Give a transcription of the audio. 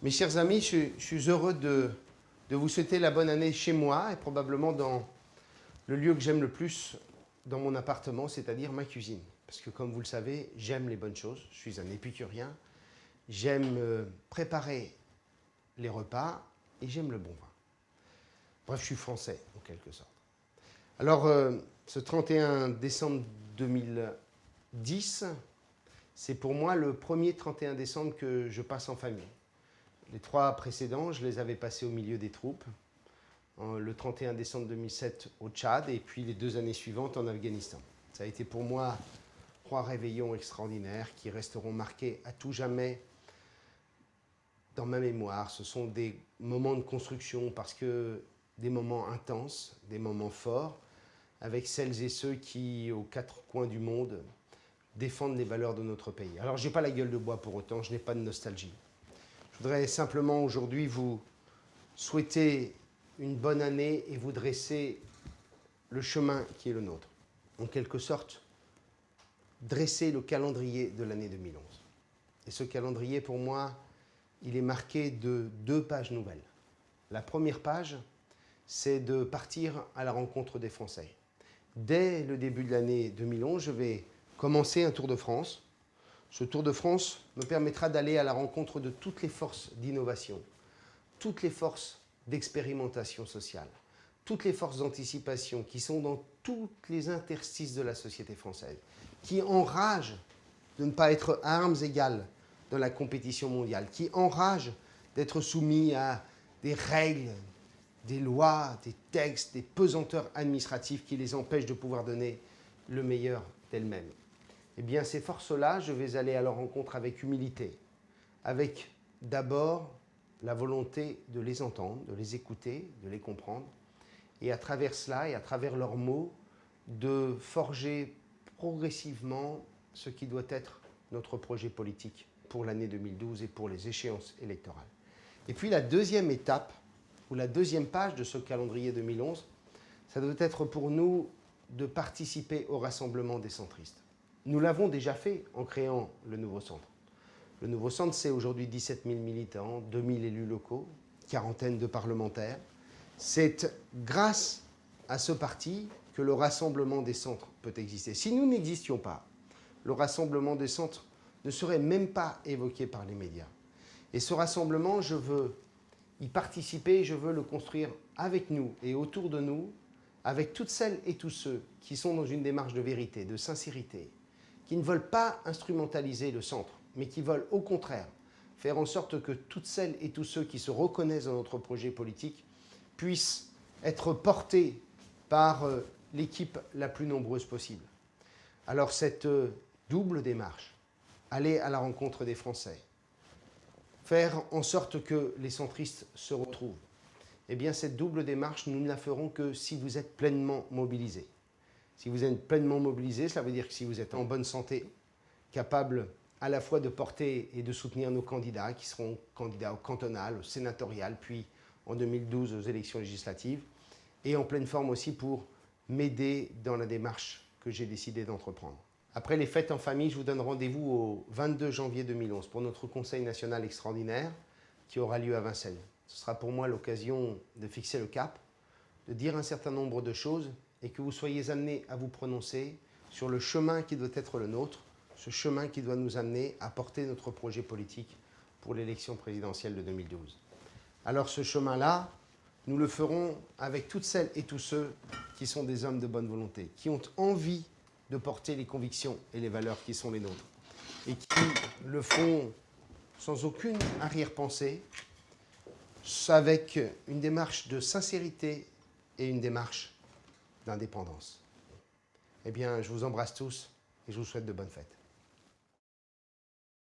Mes chers amis, je suis heureux de vous souhaiter la bonne année chez moi et probablement dans le lieu que j'aime le plus dans mon appartement, c'est-à-dire ma cuisine. Parce que comme vous le savez, j'aime les bonnes choses, je suis un épicurien, j'aime préparer les repas et j'aime le bon vin. Bref, je suis français en quelque sorte. Alors, ce 31 décembre 2010, c'est pour moi le premier 31 décembre que je passe en famille. Les 3 précédents, je les avais passés au milieu des troupes. Le 31 décembre 2007 au Tchad et puis les 2 années suivantes en Afghanistan. Ça a été pour moi 3 réveillons extraordinaires qui resteront marqués à tout jamais dans ma mémoire. Ce sont des moments de construction parce que des moments intenses, des moments forts, avec celles et ceux qui, aux 4 coins du monde, défendent les valeurs de notre pays. Alors, je n'ai pas la gueule de bois pour autant, je n'ai pas de nostalgie. Je voudrais simplement aujourd'hui vous souhaiter une bonne année et vous dresser le chemin qui est le nôtre. En quelque sorte, dresser le calendrier de l'année 2011. Et ce calendrier, pour moi, il est marqué de 2 pages nouvelles. La première page, c'est de partir à la rencontre des Français. Dès le début de l'année 2011, je vais commencer un Tour de France. Ce Tour de France me permettra d'aller à la rencontre de toutes les forces d'innovation, toutes les forces d'expérimentation sociale, toutes les forces d'anticipation qui sont dans tous les interstices de la société française, qui enragent de ne pas être à armes égales dans la compétition mondiale, qui enragent d'être soumis à des règles, des lois, des textes, des pesanteurs administratives qui les empêchent de pouvoir donner le meilleur d'elles-mêmes. Eh bien, ces forces-là, je vais aller à leur rencontre avec humilité, avec d'abord la volonté de les entendre, de les écouter, de les comprendre, et à travers cela et à travers leurs mots, de forger progressivement ce qui doit être notre projet politique pour l'année 2012 et pour les échéances électorales. Et puis la deuxième étape, ou la deuxième page de ce calendrier 2011, ça doit être pour nous de participer au rassemblement des centristes. Nous l'avons déjà fait en créant le nouveau centre. Le nouveau centre, c'est aujourd'hui 17 000 militants, 2 000 élus locaux, quarantaine de parlementaires. C'est grâce à ce parti que le rassemblement des centres peut exister. Si nous n'existions pas, le rassemblement des centres ne serait même pas évoqué par les médias. Et ce rassemblement, je veux y participer, je veux le construire avec nous et autour de nous, avec toutes celles et tous ceux qui sont dans une démarche de vérité, de sincérité, qui ne veulent pas instrumentaliser le centre, mais qui veulent au contraire faire en sorte que toutes celles et tous ceux qui se reconnaissent dans notre projet politique puissent être portés par l'équipe la plus nombreuse possible. Alors cette double démarche, aller à la rencontre des Français, faire en sorte que les centristes se retrouvent, eh bien cette double démarche, nous ne la ferons que si vous êtes pleinement mobilisés. Si vous êtes pleinement mobilisé, cela veut dire que si vous êtes en bonne santé, capable à la fois de porter et de soutenir nos candidats, qui seront candidats au cantonal, au sénatorial, puis en 2012 aux élections législatives, et en pleine forme aussi pour m'aider dans la démarche que j'ai décidé d'entreprendre. Après les fêtes en famille, je vous donne rendez-vous au 22 janvier 2011 pour notre Conseil national extraordinaire qui aura lieu à Vincennes. Ce sera pour moi l'occasion de fixer le cap, de dire un certain nombre de choses et que vous soyez amenés à vous prononcer sur le chemin qui doit être le nôtre, ce chemin qui doit nous amener à porter notre projet politique pour l'élection présidentielle de 2012. Alors ce chemin-là, nous le ferons avec toutes celles et tous ceux qui sont des hommes de bonne volonté, qui ont envie de porter les convictions et les valeurs qui sont les nôtres, et qui le font sans aucune arrière-pensée, avec une démarche de sincérité et une démarche d'indépendance. Eh bien, je vous embrasse tous et je vous souhaite de bonnes fêtes.